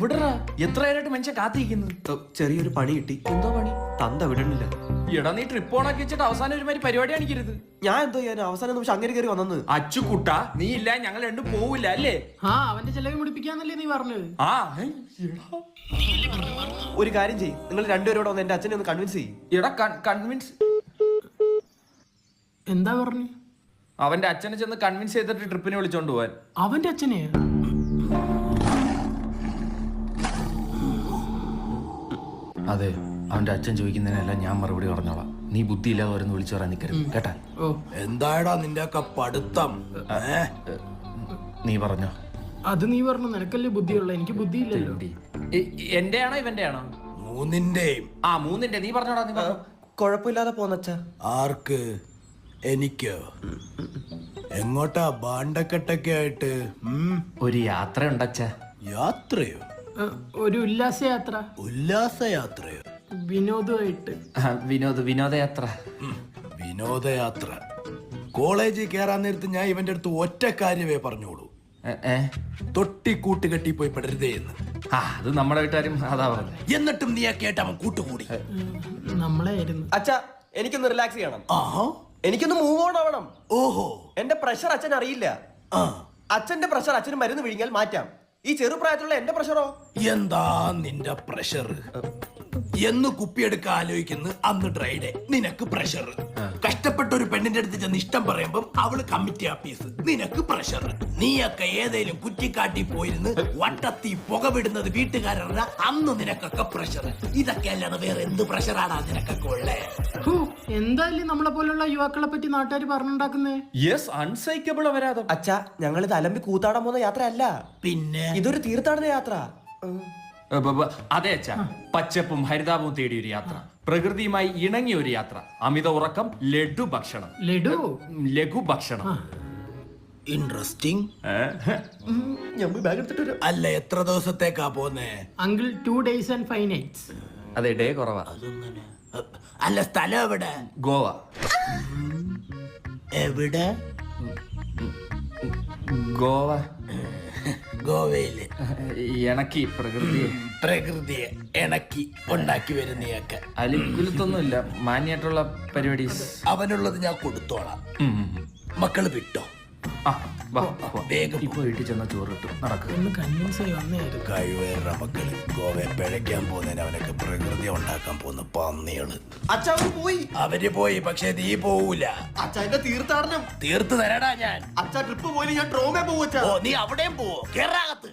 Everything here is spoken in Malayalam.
വിടറാ, എത്ര നേരമായിട്ട് മനുഷ്യൻ കാത്തിരിക്കുന്നു. ചെറിയൊരു പണി കിട്ടി. എന്തോ പണി? തന്ത വിടണില്ല. എടാ നീ ട്രിപ്പ് ഓണാക്കി വെച്ചിട്ട് അവസാനം ഒരുമാതിരി പരിപാടി കാണിക്കരുത്. ഞാൻ എന്തോ ചെയ്യാൻ അവസാനം നിമിഷം അങ്ങനെ കയറി വന്നത്. അച്ചുകുട്ട നീ ഇല്ല ഞങ്ങൾ രണ്ടും പോവില്ല അല്ലേ? അവന്റെ ചെലവ് മുടിപ്പിക്കാന്നല്ലേ നീ പറഞ്ഞത്? ഒരു കാര്യം ചെയ്യും, നിങ്ങൾ രണ്ടുപേരോട് വന്ന് എന്റെ അച്ഛനെ ഒന്ന് കൺവിൻസ് ചെയ്യും. എടാ കൺവിൻസ് എന്താ പറഞ്ഞു? അവന്റെ അച്ഛനെ ചെന്ന് കൺവിൻസ് ചെയ്തിട്ട് ട്രിപ്പിനെ വിളിച്ചോണ്ട് പോവാൻ. അവന്റെ അച്ഛനെ? അതെ, അവന്റെ അച്ഛൻ ചോദിക്കുന്നതിനെല്ലാം ഞാൻ മറുപടി പറഞ്ഞോളാം. നീ ബുദ്ധിയില്ലാതെ ഓരോന്ന് വിളിച്ചു പറയാൻ നിൽക്കരുത് കേട്ടാ. എന്തായടാ നിന്റെ ഒക്കെ പഠിത്തം? നീ പറഞ്ഞോ. അത് നീ പറഞ്ഞു, നിനക്കല്ലേ ബുദ്ധിയുള്ള, എനിക്ക് ബുദ്ധിയില്ലല്ലോ. എന്റെ ആണോ ഇവന്റെ ആണോ? മൂന്നിന്റെയും. മൂന്നിന്റെ. നീ പറഞ്ഞോടാ. നീ പറഞ്ഞോ. കുഴപ്പമില്ലാതെ പോന്നച്ച. ആർക്ക്? എനിക്കോ? എങ്ങോട്ടാ? ബാണ്ടക്കെട്ടൊക്കെ ആയിട്ട് ഒരു യാത്ര ഉണ്ടച്ച. യാത്രയോ? ഒരു ഉല്ലാസയാത്ര. ഉല്ലാസയാത്രയോ? വിനോദമായിട്ട്. വിനോദയാത്ര. വിനോദയാത്ര. കോളേജിൽ കയറാൻ നേരത്ത് ഞാൻ ഇവന്റെ അടുത്ത് ഒറ്റ കാര്യമേ പറഞ്ഞോളൂ, തൊട്ടിക്കൂട്ട് കെട്ടി പോയി പെടരുതേ എന്ന്. അത് നമ്മുടെ വീട്ടുകാരും അതാ പറഞ്ഞു. എന്നിട്ടും നീ കേട്ട് അവൻ കൂട്ടുകൂടി. നമ്മളായിരുന്നു. അച്ഛാ, എനിക്കൊന്ന് റിലാക്സ് ചെയ്യണം. ആഹാ, എനിക്കൊന്ന് മൂവ് ഓൺ ആവണം. ഓഹോ. എന്റെ പ്രഷർ അച്ഛൻ അറിയില്ല. അച്ഛന്റെ പ്രഷർ അച്ഛന് മരുന്ന് വിഴിഞ്ഞാൽ മാറ്റാം. ഈ ചെറുപ്രായത്തിലുള്ള എന്റെ പ്രഷറോ? എന്താ നിന്റെ പ്രഷർ? എന്ന് കുപ്പിയെടുക്ക ആലോചിക്കുന്നു, അന്ന് ഡ്രൈഡേ. നിനക്ക് പ്രഷർ. കഷ്ടപ്പെട്ട ഒരു പെണ്ണിന്റെ അടുത്ത് ചെന്ന് ഇഷ്ടം പറയുമ്പം അവള് കമ്മിറ്റി ആഫീസ്. നിനക്ക് പ്രഷർ. നീയൊക്കെ ഏതേലും കുറ്റിക്കാട്ടി പോയിരുന്ന് വട്ടത്തി പുക വിടുന്നത് വീട്ടുകാരല്ല, അന്ന് നിനക്കൊക്കെ പ്രഷർ. ഇതൊക്കെ അല്ലാതെ വേറെ എന്ത് പ്രഷറാണ് നിനക്കൊക്കെ ഉള്ളേ? എന്തായാലും നമ്മളെ പോലുള്ള യുവാക്കളെ പറ്റി നാട്ടുകാർ പറഞ്ഞുണ്ടാക്കുന്നേ. യെസ്, അൺസൈക്കബിൾ അപരാധം. അച്ഛാ, ഞങ്ങൾ ഇത് അലമ്പി കൂത്താടാൻ പോകുന്ന യാത്ര അല്ല. പിന്നെ ഇതൊരു തീർത്ഥാടന യാത്ര. അതെ അച്ഛാ, പച്ചപ്പും ഹരിതാപവും തേടിയ ഒരു യാത്ര, പ്രകൃതിയുമായി ഇണങ്ങിയ ഒരു യാത്ര, അമിത ഉറക്കം, ലഘു ഭക്ഷണം. ഇൻട്രസ്റ്റിംഗ്. ബാഗ് എടുത്തിട്ട് വരാം. അല്ല, എത്ര ദിവസത്തേക്കാ പോന്നേ? Uncle 2 days and 5 nights. അതെ, ഡേ കുറവാ. അല്ല, സ്ഥലം എവിടെ? ഗോവ. എവിടെ? ഗോവ. ഗോവയില് ഇണക്കി പ്രകൃതിയെ ഇണക്കി ഉണ്ടാക്കി വരുന്നയൊക്കെ അലിക്കുലത്തൊന്നുമില്ല, മാന്യായിട്ടുള്ള പരിപാടി. അവനുള്ളത് ഞാൻ കൊടുത്തോളാം. മക്കള് വിട്ടോ? വേഗം ഇപ്പൊ വീട്ടിൽ ചെന്ന ചോറ് കിട്ടും. നടക്കും. ഒന്ന് കൺവിൻസ് ആയി വന്നേരും. കഴിവേറെ മക്കള് ഗോവയെ പിഴയ്ക്കാൻ പോകുന്നതിന് അവനൊക്കെ പ്രകൃതി ഉണ്ടാക്കാൻ പോകുന്ന പന്നികള്. അച്ഛാ, പോയി. അവര് പോയി, പക്ഷെ നീ പോവൂല. അച്ഛാ, എന്റെ തീർത്ഥാടനം തീർത്ത് തരടാ ഞാൻ. അച്ഛാ, ട്രിപ്പ് പോയി ഞാൻ ട്രോമേ പോവച്ചാ. ഓ, നീ അവിടെയും പോവോ? കേറാകത്ത്.